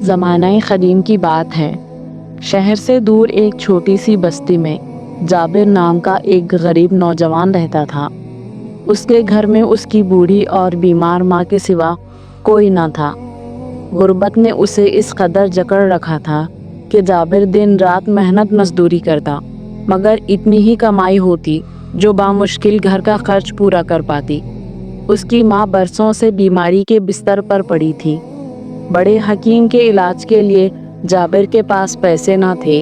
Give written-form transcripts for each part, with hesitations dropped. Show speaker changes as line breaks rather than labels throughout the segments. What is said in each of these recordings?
ज़माना क़दीम की बात है। शहर से दूर एक छोटी सी बस्ती में जाबिर नाम का एक गरीब नौजवान रहता था। उसके घर में उसकी बूढ़ी और बीमार माँ के सिवा कोई ना था। गुर्बत ने उसे इस कदर जकड़ रखा था कि जाबिर दिन रात मेहनत मजदूरी करता, मगर इतनी ही कमाई होती जो बामुश्किल घर का खर्च पूरा कर पाती। उसकी माँ बरसों से बीमारी के बिस्तर पर पड़ी थी। बड़े हकीम के इलाज के लिए जाबिर के पास पैसे ना थे,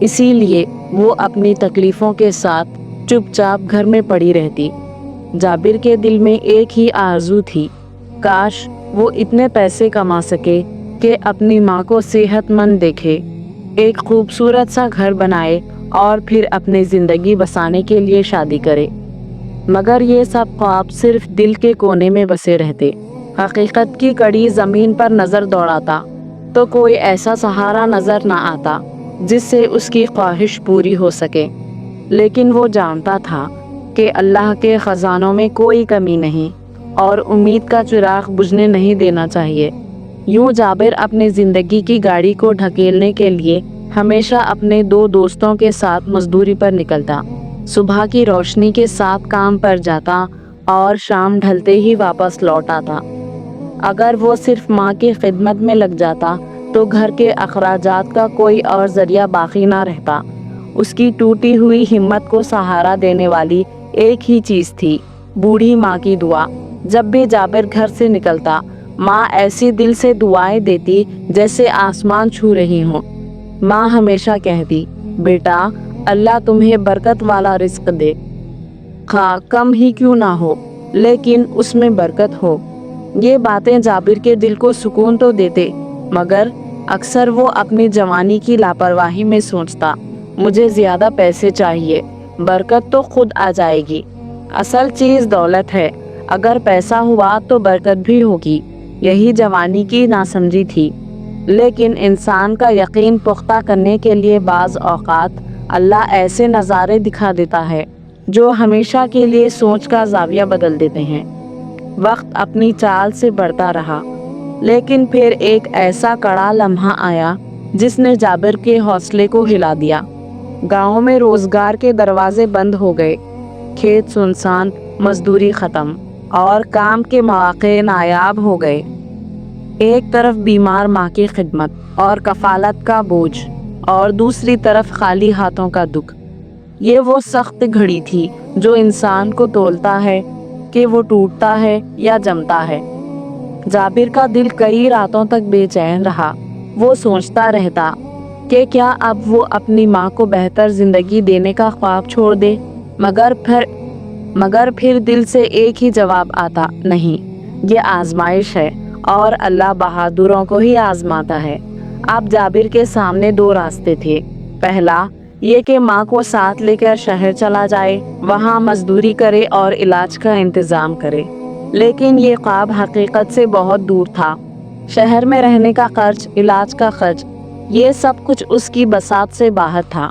इसीलिए वो अपनी तकलीफ़ों के साथ चुपचाप घर में पड़ी रहती। जाबिर के दिल में एक ही आरज़ू थी, काश वो इतने पैसे कमा सके कि अपनी माँ को सेहतमंद देखे, एक खूबसूरत सा घर बनाए और फिर अपनी ज़िंदगी बसाने के लिए शादी करे। मगर ये सब ख्वाब सिर्फ दिल के कोने में बसे रहते। हकीकत की कड़ी ज़मीन पर नज़र दौड़ाता तो कोई ऐसा सहारा नज़र ना आता जिससे उसकी ख्वाहिश पूरी हो सके। लेकिन वो जानता था कि अल्लाह के ख़ज़ानों में कोई कमी नहीं और उम्मीद का चिराग बुझने नहीं देना चाहिए। यूँ जाबिर अपनी ज़िंदगी की गाड़ी को ढकेलने के लिए हमेशा अपने दो दोस्तों के साथ मजदूरी पर निकलता। सुबह की रोशनी के साथ काम पर जाता और शाम ढलते ही वापस लौट आता। अगर वो सिर्फ माँ की खिदमत में लग जाता तो घर के अखराजात का कोई और ज़रिया बाकी ना रहता। उसकी टूटी हुई हिम्मत को सहारा देने वाली एक ही चीज़ थी, बूढ़ी माँ की दुआ। जब भी जाबिर घर से निकलता, माँ ऐसी दिल से दुआएं देती जैसे आसमान छू रही हों। माँ हमेशा कहती, बेटा अल्लाह तुम्हें बरकत वाला रिस्क दे, खा कम ही क्यों ना हो लेकिन उसमें बरकत हो। ये बातें जाबिर के दिल को सुकून तो देते, मगर अक्सर वो अपनी जवानी की लापरवाही में सोचता, मुझे ज़्यादा पैसे चाहिए, बरकत तो खुद आ जाएगी। असल चीज़ दौलत है, अगर पैसा हुआ तो बरकत भी होगी। यही जवानी की नासमझी थी। लेकिन इंसान का यकीन पुख्ता करने के लिए बाज़ औक़ात अल्लाह ऐसे नज़ारे दिखा देता है जो हमेशा के लिए सोच का ज़ाविया बदल देते हैं। वक्त अपनी चाल से बढ़ता रहा, लेकिन फिर एक ऐसा कड़ा लम्हा आया जिसने जाबिर के हौसले को हिला दिया। गाँव में रोज़गार के दरवाजे बंद हो गए, खेत सुनसान, मजदूरी ख़त्म और काम के मौक़े नायाब हो गए। एक तरफ बीमार माँ की खिदमत और कफ़ालत का बोझ और दूसरी तरफ खाली हाथों का दुख। ये वो सख्त घड़ी थी जो इंसान को तोलता है कि वो टूटता है या जमता है। जाबिर का दिल कई रातों तक बेचैन रहा। वो सोचता रहता कि क्या अब वो अपनी माँ को बेहतर ज़िंदगी देने का ख्वाब छोड़ दे, मगर फिर दिल से एक ही जवाब आता, नहीं, ये आजमाइश है और अल्लाह बहादुरों को ही आजमाता है। अब जाबिर के सामने दो रास्ते थे। पहला ये कि माँ को साथ लेकर शहर चला जाए, वहाँ मजदूरी करे और इलाज का इंतज़ाम करे। लेकिन ये ख्वाब हकीकत से बहुत दूर था। शहर में रहने का खर्च, इलाज का खर्च, ये सब कुछ उसकी बसात से बाहर था।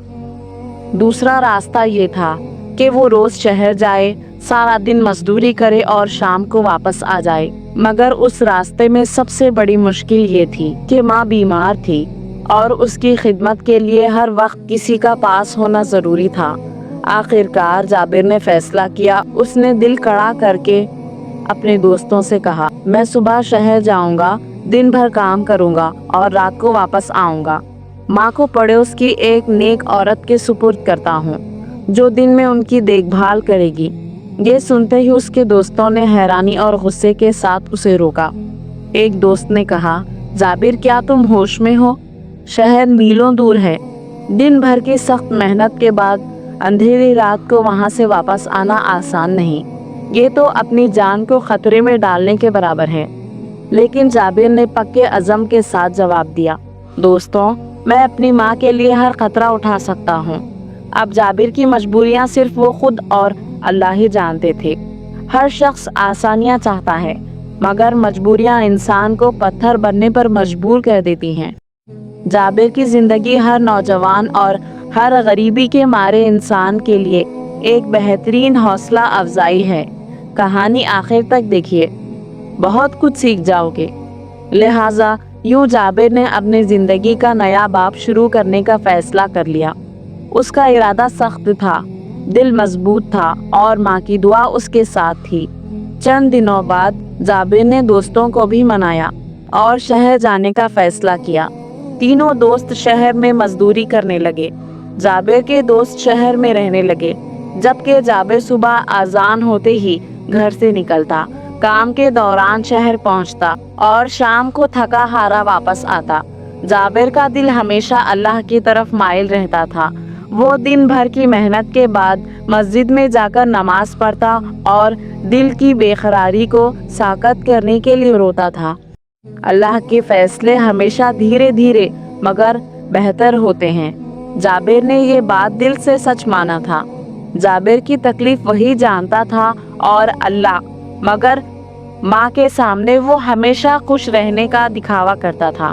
दूसरा रास्ता ये था कि वो रोज़ शहर जाए, सारा दिन मजदूरी करे और शाम को वापस आ जाए। मगर उस रास्ते में सबसे बड़ी मुश्किल ये थी कि माँ बीमार थी और उसकी खिदमत के लिए हर वक्त किसी का पास होना ज़रूरी था। आखिरकार जाबिर ने फैसला किया। उसने दिल कड़ा करके अपने दोस्तों से कहा, मैं सुबह शहर जाऊंगा, दिन भर काम करूंगा और रात को वापस आऊंगा। माँ को पड़ोस की एक नेक औरत के सुपुर्द करता हूँ जो दिन में उनकी देखभाल करेगी। ये सुनते ही उसके दोस्तों ने हैरानी और गुस्से के साथ उसे रोका। एक दोस्त ने कहा, जाबिर क्या तुम होश में हो? शहर मीलों दूर है। दिन भर की सख्त मेहनत के बाद अंधेरी रात को वहां से वापस आना आसान नहीं। ये तो अपनी जान को खतरे में डालने के बराबर है। लेकिन जाबिर ने पक्के अज़म के साथ जवाब दिया, दोस्तों, मैं अपनी माँ के लिए हर खतरा उठा सकता हूँ। अब जाबिर की मजबूरियाँ सिर्फ वो खुद और अल्लाह ही जानते थे। हर शख्स आसानियाँ चाहता है, मगर मजबूरियाँ इंसान को पत्थर बनने पर मजबूर कर देती हैं। जाबिर की ज़िंदगी हर नौजवान और हर गरीबी के मारे इंसान के लिए एक बेहतरीन हौसला अफजाई है। कहानी आखिर तक देखिए, बहुत कुछ सीख जाओगे। लिहाजा यूं जाबिर ने अपनी जिंदगी का नया बाब शुरू करने का फैसला कर लिया। उसका इरादा सख्त था, दिल मजबूत था और माँ की दुआ उसके साथ थी। चंद दिनों बाद जाबिर ने दोस्तों को भी मनाया और शहर जाने का फैसला किया। तीनों दोस्त शहर में मजदूरी करने लगे। जाबिर के दोस्त शहर में रहने लगे, जबकि जाबिर सुबह अजान होते ही घर से निकलता, काम के दौरान शहर पहुंचता और शाम को थका हारा वापस आता। जाबिर का दिल हमेशा अल्लाह की तरफ माइल रहता था। वो दिन भर की मेहनत के बाद मस्जिद में जाकर नमाज पढ़ता और दिल की बेकरारी को साकत करने के लिए रोता था। अल्लाह के फैसले हमेशा धीरे धीरे मगर बेहतर होते हैं। जाबिर ने ये बात दिल से सच माना था। जाबिर की तकलीफ वही जानता था और अल्लाह, मगर माँ के सामने वो हमेशा खुश रहने का दिखावा करता था।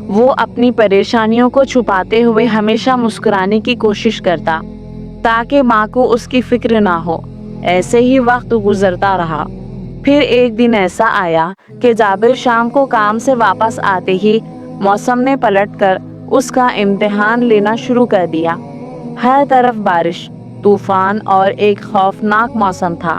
वो अपनी परेशानियों को छुपाते हुए हमेशा मुस्कुराने की कोशिश करता ताकि माँ को उसकी फिक्र ना हो। ऐसे ही वक्त गुजरता रहा। फिर एक दिन ऐसा आया कि जाबिर शाम को काम से वापस आते ही मौसम ने पलटकर उसका इम्तिहान लेना शुरू कर दिया। हर तरफ बारिश, तूफान और एक खौफनाक मौसम था।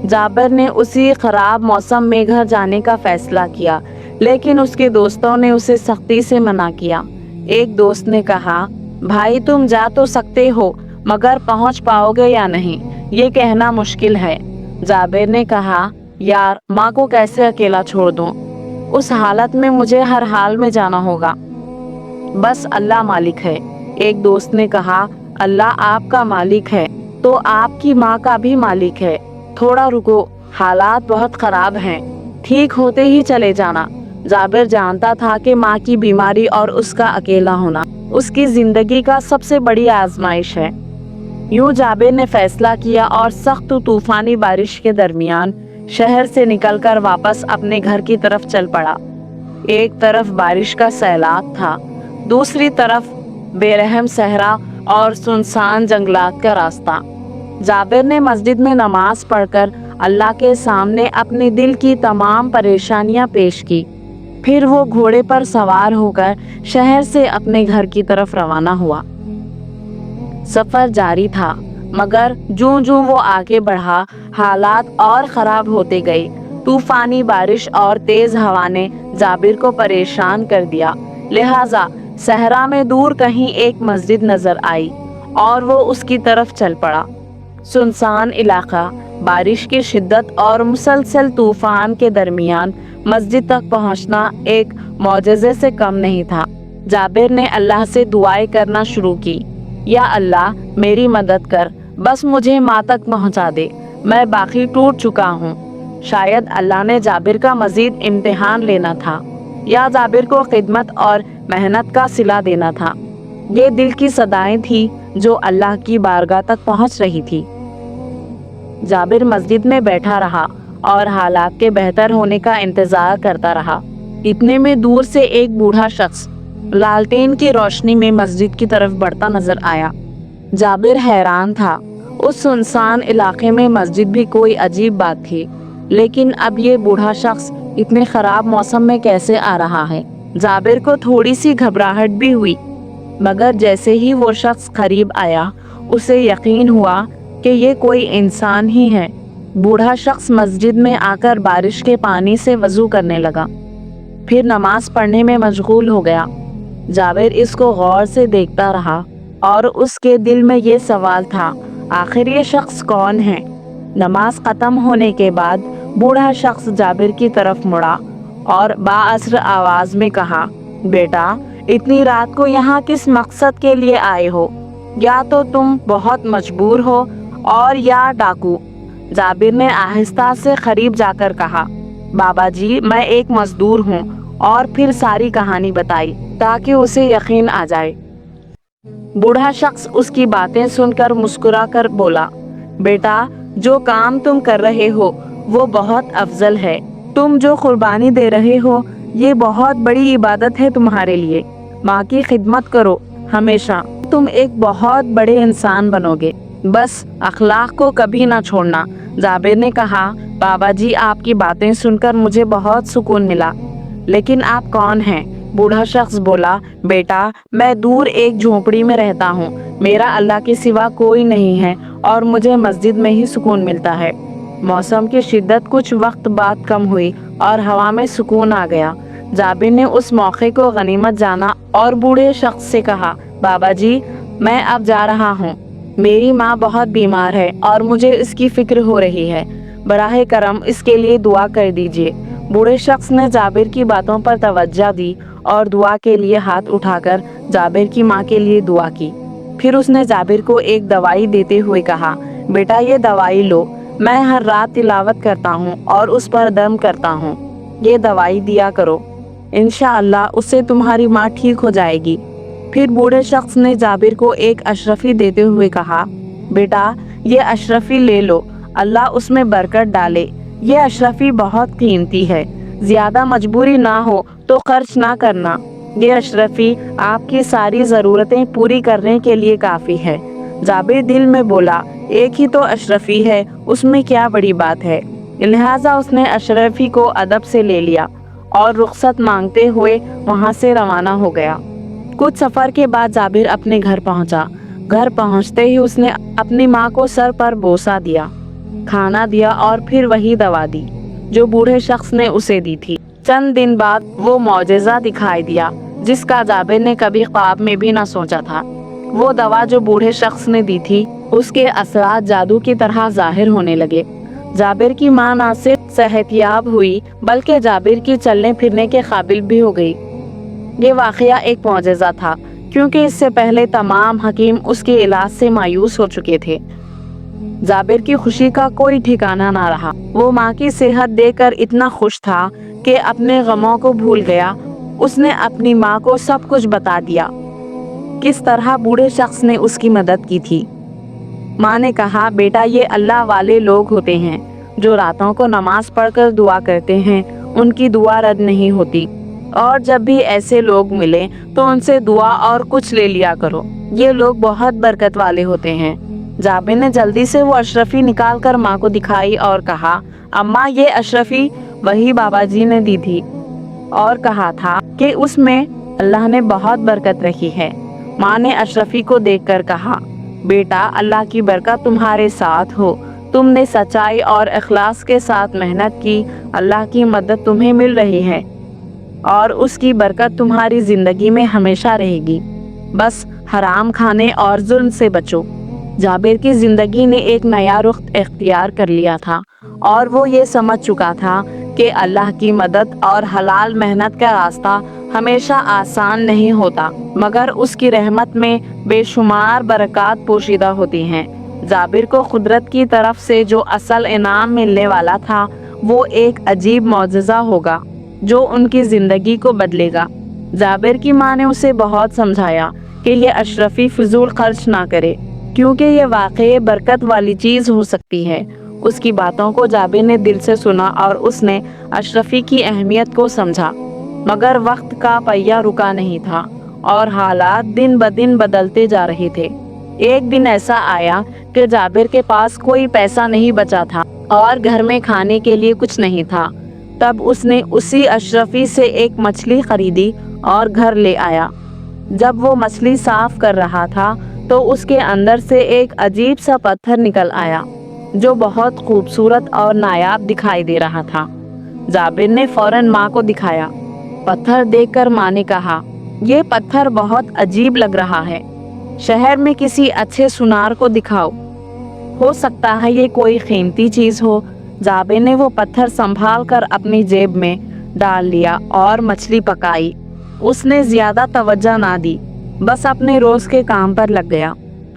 जाबिर ने उसी खराब मौसम में घर जाने का फैसला किया, लेकिन उसके दोस्तों ने उसे सख्ती से मना किया। एक दोस्त ने कहा, भाई तुम जा तो सकते हो, मगर पहुंच पाओगे या नहीं ये कहना मुश्किल है। जाबिर ने कहा, यार माँ को कैसे अकेला छोड़ दूं? उस हालत में मुझे हर हाल में जाना होगा। बस अल्लाह मालिक है। एक दोस्त ने कहा, अल्लाह आपका मालिक है तो आपकी माँ का भी मालिक है। थोड़ा रुको, हालात बहुत खराब हैं, ठीक होते ही चले जाना। जाबिर जानता था कि माँ की बीमारी और उसका अकेला होना उसकी जिंदगी का सबसे बड़ी आजमाइश है। यूं जाबिर ने फैसला किया और सख्त तूफानी बारिश के दरमियान शहर से निकलकर वापस अपने घर की तरफ चल पड़ा। एक तरफ बारिश का सैलाब था, दूसरी तरफ बेरहम सहरा और सुनसान जंगलात का रास्ता। जाबिर ने मस्जिद में नमाज पढ़कर अल्लाह के सामने अपने दिल की तमाम परेशानियां पेश की। फिर वो घोड़े पर सवार होकर शहर से अपने घर की तरफ रवाना हुआ। सफर जारी था, मगर जो वो आगे बढ़ा हालात और खराब होते गए। तूफानी बारिश और तेज हवा ने जाबिर को परेशान कर दिया। लिहाजा सहरा में दूर कहीं एक मस्जिद नजर आई और वो उसकी तरफ चल पड़ा। सुनसान इलाका, बारिश की शिद्दत और मुसलसल तूफान के दरमियान मस्जिद तक पहुंचना एक मौजज़े से कम नहीं था। जाबिर ने अल्लाह से दुआएं करना शुरू की, या अल्लाह मेरी मदद कर, बस मुझे माँ तक पहुँचा दे, मैं बाकी टूट चुका हूँ। शायद अल्लाह ने जाबिर का मजीद इम्तिहान लेना था या जाबिर को खिदमत और मेहनत का सिला देना था। ये दिल की सदाएं थी जो अल्लाह की बारगाह तक पहुँच रही थी। जाबिर मस्जिद में बैठा रहा और हालात के बेहतर होने का इंतजार करता रहा। इतने में दूर से एक बूढ़ा शख्स लालटेन की रोशनी में मस्जिद की तरफ बढ़ता नजर आया। जाबिर हैरान था। उस सुनसान इलाके में मस्जिद भी कोई अजीब बात थी, लेकिन अब ये बूढ़ा शख्स इतने खराब मौसम में कैसे आ रहा है? जाबिर को थोड़ी सी घबराहट भी हुई, मगर जैसे ही वो शख्स करीब आया उसे यकीन हुआ कि ये कोई इंसान ही है। बूढ़ा शख्स मस्जिद में आकर बारिश के पानी से वजू करने लगा, फिर नमाज पढ़ने में मशगूल हो गया। जाबिर इसको गौर से देखता रहा और उसके दिल में ये सवाल था, आखिर ये शख्स कौन है? नमाज खत्म होने के बाद बूढ़ा शख्स जाबिर की तरफ मुड़ा और बाअसर आवाज में कहा, बेटा इतनी रात को यहाँ किस मकसद के लिए आए हो? या तो तुम बहुत मजबूर हो और या डाकू। जाबिर ने आहिस्ता से करीब जाकर कहा, बाबा जी मैं एक मजदूर हूँ, और फिर सारी कहानी बताई ताकि उसे यकीन आ जाए। बूढ़ा शख्स उसकी बातें सुनकर मुस्कुरा कर बोला, बेटा जो काम तुम कर रहे हो वो बहुत अफजल है। तुम जो कुर्बानी दे रहे हो ये बहुत बड़ी इबादत है तुम्हारे लिए। माँ की खिदमत करो हमेशा, तुम एक बहुत बड़े इंसान बनोगे। बस अखलाक को कभी ना छोड़ना। जाबिर ने कहा, बाबा जी आपकी बातें सुनकर मुझे बहुत सुकून मिला। लेकिन आप कौन हैं? बूढ़ा शख्स बोला, बेटा मैं दूर एक झोपड़ी में रहता हूँ, मेरा अल्लाह के सिवा कोई नहीं है और मुझे मस्जिद में ही सुकून मिलता है। मौसम की शिद्दत कुछ वक्त बाद कम हुई और हवा में सुकून आ गया। जाबिर ने उस मौके को गनीमत जाना और बूढ़े शख्स से कहा, बाबा जी मैं अब जा रहा हूँ, मेरी माँ बहुत बीमार है और मुझे इसकी फिक्र हो रही है, बराह करम इसके लिए दुआ कर दीजिए। बूढ़े शख्स ने जाबिर की बातों पर तवज्जो दी और दुआ के लिए हाथ उठाकर जाबिर की माँ के लिए दुआ की। फिर उसने जाबिर को एक दवाई देते हुए कहा, बेटा ये दवाई लो, मैं हर रात तिलावत करता हूँ और उस पर दम करता हूँ, ये दवाई दिया करो, इंशाअल्लाह उससे तुम्हारी माँ ठीक हो जाएगी। फिर बूढ़े शख्स ने जाबिर को एक अशरफी देते हुए कहा, बेटा ये अशरफी ले लो, अल्लाह उसमें बरकत डाले, ये अशरफी बहुत कीमती है, ज्यादा मजबूरी ना हो तो खर्च ना करना, ये अशरफी आपकी सारी ज़रूरतें पूरी करने के लिए काफ़ी है। जाबिर दिल में बोला, एक ही तो अशरफी है, उसमें क्या बड़ी बात है। लिहाजा उसने अशरफी को अदब से ले लिया और रुखसत मांगते हुए वहां से रवाना हो गया। कुछ सफ़र के बाद जाबिर अपने घर पहुंचा। घर पहुंचते ही उसने अपनी माँ को सर पर बोसा दिया, खाना दिया और फिर वही दवा दी जो बूढ़े शख्स ने उसे दी थी। चंद दिन बाद वो मौजज़ा दिखाई दिया जिसका जाबिर ने कभी ख्वाब में भी ना सोचा था। वो दवा जो बूढ़े शख्स ने दी थी उसके असरात जादू की तरह जाहिर होने लगे। जाबिर की माँ ना सिर्फ सेहतयाब हुई बल्कि जाबिर की चलने फिरने के काबिल भी हो गई। ये वाकया एक मौजज़ा था क्योंकि इससे पहले तमाम हकीम उसके इलाज से मायूस हो चुके थे। जाबिर की खुशी का कोई ठिकाना ना रहा। वो माँ की सेहत देखकर इतना खुश था कि अपने गमों को भूल गया। उसने अपनी माँ को सब कुछ बता दिया, किस तरह बूढ़े शख्स ने उसकी मदद की थी। माँ ने कहा, बेटा ये अल्लाह वाले लोग होते हैं जो रातों को नमाज पढ़कर दुआ करते हैं, उनकी दुआ रद्द नहीं होती, और जब भी ऐसे लोग मिले तो उनसे दुआ और कुछ ले लिया करो, ये लोग बहुत बरकत वाले होते हैं। जाबिर ने जल्दी से वो अशरफी निकाल कर माँ को दिखाई और कहा, अम्मा ये अशरफी वही बाबा जी ने दी थी और कहा था कि उसमें अल्लाह ने बहुत बरकत रखी है। माँ ने अशरफी को देखकर कहा, बेटा अल्लाह की बरकत तुम्हारे साथ हो, तुमने सच्चाई और इखलास के साथ मेहनत की, अल्लाह की मदद तुम्हें मिल रही है और उसकी बरकत तुम्हारी जिंदगी में हमेशा रहेगी। बस हराम खाने और जुल्म से बचो। जाबिर की जिंदगी ने एक नया रुख इख्तियार कर लिया था और वो ये समझ चुका था कि अल्लाह की मदद और हलाल मेहनत का रास्ता हमेशा आसान नहीं होता, मगर उसकी रहमत में बेशुमार बरकत पोशीदा होती हैं। जाबिर को कुदरत की तरफ से जो असल इनाम मिलने वाला था वो एक अजीब मौजज़ा होगा जो उनकी ज़िंदगी को बदलेगा। जाबिर की माँ ने उसे बहुत समझाया कि ये अशरफी फिजूल खर्च ना करे क्योंकि ये वाकई बरकत वाली चीज़ हो सकती है। उसकी बातों को जाबिर ने दिल से सुना और उसने अशरफी की अहमियत को समझा, मगर वक्त का पहिया रुका नहीं था और हालात दिन ब दिन बदलते जा रहे थे। एक दिन ऐसा आया कि जाबिर के पास कोई पैसा नहीं बचा था और घर में खाने के लिए कुछ नहीं था। तब उसने उसी अशरफी से एक मछली खरीदी और घर ले आया। जब वो मछली साफ कर रहा था तो उसके अंदर से एक अजीब सा पत्थर निकल आया जो बहुत खूबसूरत और नायाब दिखाई दे रहा था। जाबिर ने फौरन माँ को दिखाया। पत्थर देखकर माँ ने कहा, ये पत्थर बहुत अजीब लग रहा है, शहर में किसी अच्छे सुनार को दिखाओ, हो सकता है ये कोई कीमती चीज़ हो। जाबिर ने वो पत्थर संभाल कर अपनी जेब में डाल लिया और मछली पकाई। उसने ज़्यादा तवज्जो ना दी, बस अपने रोज़ के काम पर लग गया।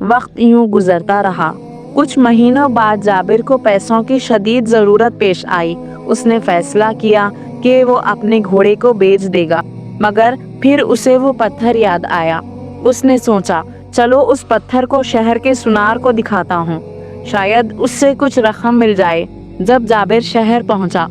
वक्त यूं गुजरता रहा। कुछ महीनों बाद जाबिर को पैसों की शदीद ज़रूरत पेश आई। उसने फैसला किया कि वो अपने घोड़े को बेच देगा, मगर फिर उसे वो पत्थर याद आया। उसने सोचा, चलो उस पत्थर को शहर के सुनार को दिखाता हूँ, शायद उससे कुछ रकम मिल जाए। जब जाबिर शहर पहुंचा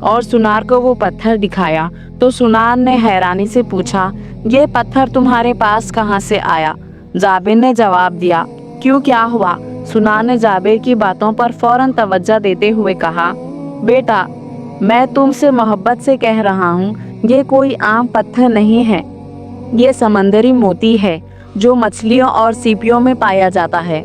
और सुनार को वो पत्थर दिखाया तो सुनार ने हैरानी से पूछा, ये पत्थर तुम्हारे पास कहाँ से आया? जाबिर ने जवाब दिया, क्यों, क्या हुआ? सुनार ने जाबिर की बातों पर फौरन तवज्जो देते हुए कहा, बेटा मैं तुमसे मोहब्बत से कह रहा हूँ یہ کوئی عام پتھر نہیں ہے، یہ سمندری موتی ہے جو مچھلیوں اور سیپیوں میں پایا جاتا ہے۔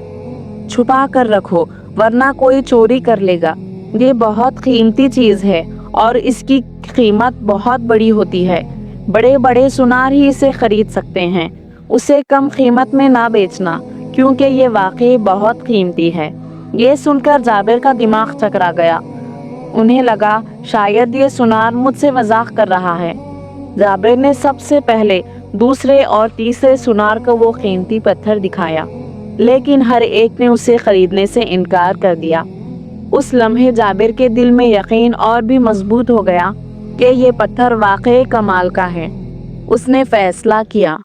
چھپا کر رکھو ورنہ کوئی چوری کر لے گا۔ یہ بہت قیمتی چیز ہے اور اس کی قیمت بہت بڑی ہوتی ہے۔ بڑے بڑے سونار ہی اسے خرید سکتے ہیں، اسے کم قیمت میں نہ بیچنا کیونکہ یہ واقعی بہت قیمتی ہے۔ یہ سن کر جابر کا دماغ چکرا گیا، انہیں لگا شاید یہ سونار مجھ سے مذاق کر رہا ہے۔ جابر نے سب سے پہلے دوسرے اور تیسرے سونار کو وہ قیمتی پتھر دکھایا، لیکن ہر ایک نے اسے خریدنے سے انکار کر دیا۔ اس لمحے جابر کے دل میں یقین اور بھی مضبوط ہو گیا کہ یہ پتھر واقعی کمال کا ہے۔ اس نے فیصلہ کیا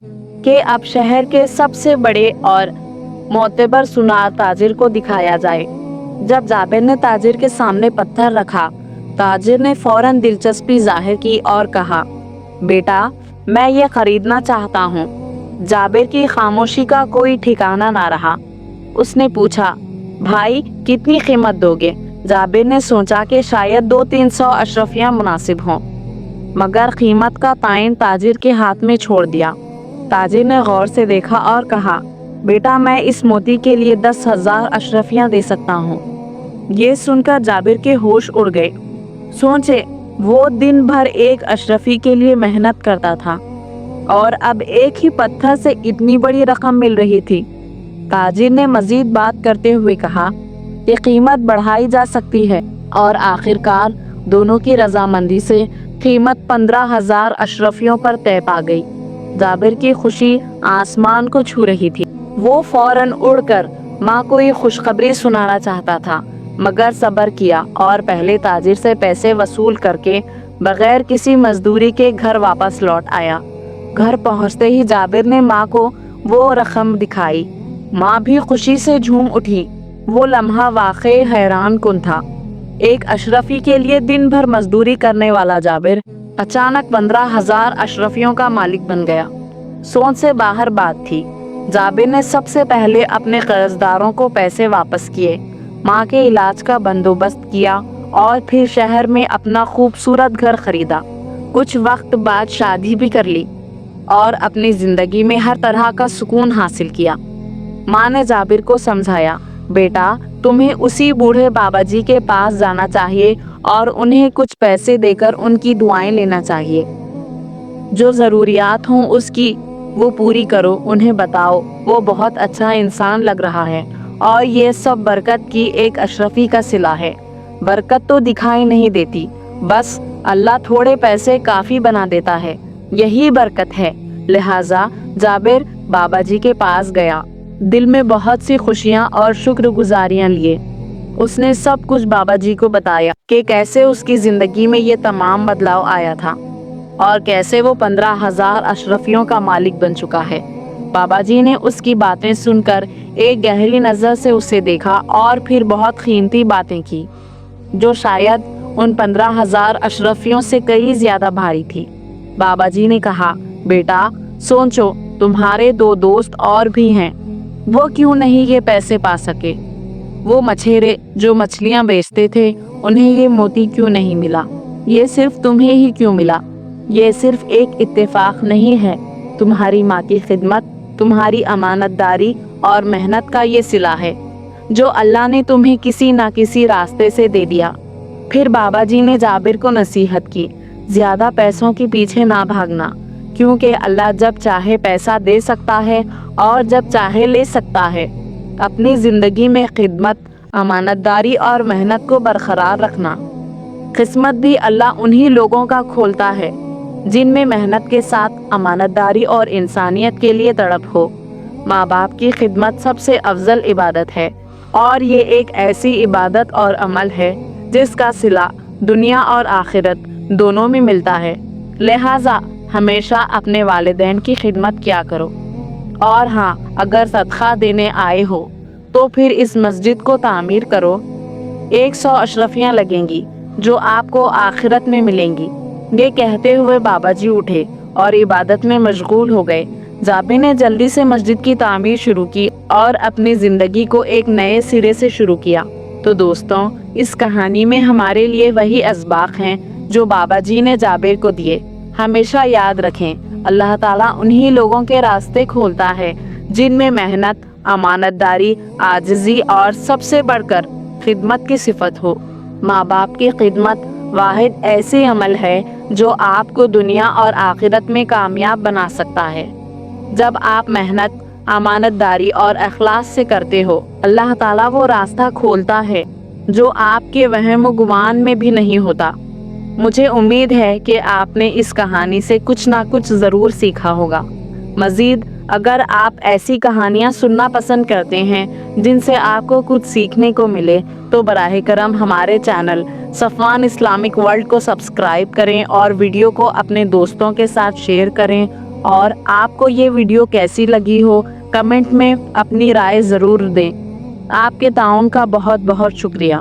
کہ اب شہر کے سب سے بڑے اور معتبر سونار تاجر کو دکھایا جائے۔ جب جابر نے تاجر کے سامنے پتھر رکھا، تاجر نے فوراً دلچسپی ظاہر کی اور کہا، بیٹا میں یہ خریدنا چاہتا ہوں۔ جابر کی خاموشی کا کوئی ٹھکانہ نہ رہا۔ اس نے پوچھا، بھائی کتنی قیمت دو گے؟ جابر نے سوچا کہ شاید 200-300 اشرفیاں مناسب ہوں، مگر قیمت کا تعین تاجر کے ہاتھ میں چھوڑ دیا۔ تاجر نے غور سے دیکھا اور کہا، بیٹا میں اس موتی کے لیے 10,000 اشرفیاں دے سکتا ہوں۔ یہ سن کر جابر کے ہوش اڑ گئے۔ سوچے وہ دن بھر ایک اشرفی کے لیے محنت کرتا تھا اور اب ایک ہی پتھر سے اتنی بڑی رقم مل رہی تھی۔ تاجر نے مزید بات کرتے ہوئے کہا کہ قیمت بڑھائی جا سکتی ہے اور آخرکار دونوں کی رضامندی سے قیمت 15,000 اشرفیوں پر طے پا گئی۔ جابر کی خوشی آسمان کو چھو رہی تھی۔ وہ فوراً اڑ کر ماں کو یہ خوشخبری سنانا چاہتا تھا، مگر صبر کیا اور پہلے تاجر سے پیسے وصول کر کے بغیر کسی مزدوری کے گھر واپس لوٹ آیا۔ گھر پہنچتے ہی جابر نے ماں کو وہ رقم دکھائی۔ ماں بھی خوشی سے جھوم اٹھی۔ وہ لمحہ واقعی حیران کن تھا۔ ایک اشرفی کے لیے دن بھر مزدوری کرنے والا جابر اچانک 15,000 اشرفیوں کا مالک بن گیا۔ سوچ سے باہر بات تھی۔ جابر نے سب سے پہلے اپنے قرض داروں کو پیسے واپس کیے، ماں کے علاج کا بندوبست کیا اور پھر شہر میں اپنا خوبصورت گھر خریدا۔ کچھ وقت بعد شادی بھی کر لی اور اپنی زندگی میں ہر طرح کا سکون حاصل کیا۔ ماں نے جابر کو سمجھایا، بیٹا تمہیں اسی بوڑھے بابا جی کے پاس جانا چاہیے اور انہیں کچھ پیسے دے کر ان کی دعائیں لینا چاہیے۔ جو ضروریات ہوں اس کی وہ پوری کرو، انہیں بتاؤ وہ بہت اچھا انسان لگ رہا ہے اور یہ سب برکت کی ایک اشرفی کا صلہ ہے۔ برکت تو دکھائی نہیں دیتی، بس اللہ تھوڑے پیسے کافی بنا دیتا ہے، یہی برکت ہے۔ لہٰذا جابر بابا جی کے پاس گیا، دل میں بہت سی خوشیاں اور شکر گزاریاں لیے۔ اس نے سب کچھ بابا جی کو بتایا کہ کیسے اس کی زندگی میں یہ تمام بدلاؤ آیا تھا اور کیسے وہ 15,000 اشرفیوں کا مالک بن چکا ہے۔ بابا جی نے اس کی باتیں سن کر ایک گہری نظر سے اسے دیکھا اور پھر بہت قیمتی باتیں کی جو شاید ان 15,000 اشرفیوں سے کئی زیادہ بھاری تھی۔ بابا جی نے کہا، بیٹا سوچو تمہارے 2 دوست اور بھی ہیں، وہ کیوں نہیں یہ پیسے پا سکے؟ وہ مچھیرے جو مچھلیاں بیچتے تھے انہیں یہ موتی کیوں نہیں ملا؟ یہ صرف تمہیں ہی کیوں ملا؟ یہ صرف ایک اتفاق نہیں ہے، تمہاری ماں کی خدمت، تمہاری امانت داری اور محنت کا یہ صلہ ہے جو اللہ نے تمہیں کسی نہ کسی راستے سے دے دیا۔ پھر بابا جی نے جابر کو نصیحت کی، زیادہ پیسوں کے پیچھے نہ بھاگنا، کیونکہ اللہ جب چاہے پیسہ دے سکتا ہے اور جب چاہے لے سکتا ہے۔ اپنی زندگی میں خدمت، امانت داری اور محنت کو برقرار رکھنا۔ قسمت بھی اللہ انہی لوگوں کا کھولتا ہے جن میں محنت کے ساتھ امانت داری اور انسانیت کے لیے تڑپ ہو۔ ماں باپ کی خدمت سب سے افضل عبادت ہے اور یہ ایک ایسی عبادت اور عمل ہے جس کا صلہ دنیا اور آخرت دونوں میں ملتا ہے۔ لہٰذا ہمیشہ اپنے والدین کی خدمت کیا کرو، اور ہاں اگر صدقہ دینے آئے ہو تو پھر اس مسجد کو تعمیر کرو۔ 100 اشرفیاں لگیں گی جو آپ کو آخرت میں ملیں گی۔ یہ کہتے ہوئے بابا جی اٹھے اور عبادت میں مشغول ہو گئے۔ جابر نے جلدی سے مسجد کی تعمیر شروع کی اور اپنی زندگی کو ایک نئے سرے سے شروع کیا۔ تو دوستوں، اس کہانی میں ہمارے لیے وہی اسباق ہیں جو بابا جی نے جابر کو دیے۔ ہمیشہ یاد رکھیں، اللہ تعالیٰ انہی لوگوں کے راستے کھولتا ہے جن میں محنت، امانت داری، عاجزی اور سب سے بڑھ کر خدمت کی صفت ہو۔ ماں باپ کی خدمت واحد ایسی عمل ہے جو آپ کو دنیا اور آخرت میں کامیاب بنا سکتا ہے۔ جب آپ محنت، امانت داری اور اخلاص سے کرتے ہو، اللہ تعالیٰ وہ راستہ کھولتا ہے جو آپ کے وہم و گمان میں بھی نہیں ہوتا۔ مجھے امید ہے کہ آپ نے اس کہانی سے کچھ نہ کچھ ضرور سیکھا ہوگا۔ مزید اگر آپ ایسی کہانیاں سننا پسند کرتے ہیں جن سے آپ کو کچھ سیکھنے کو ملے تو براہ کرم ہمارے چینل صفوان اسلامک ورلڈ کو سبسکرائب کریں اور ویڈیو کو اپنے دوستوں کے ساتھ شیئر کریں۔ اور آپ کو یہ ویڈیو کیسی لگی ہو کمنٹ میں اپنی رائے ضرور دیں۔ آپ کے تعاون کا بہت بہت شکریہ۔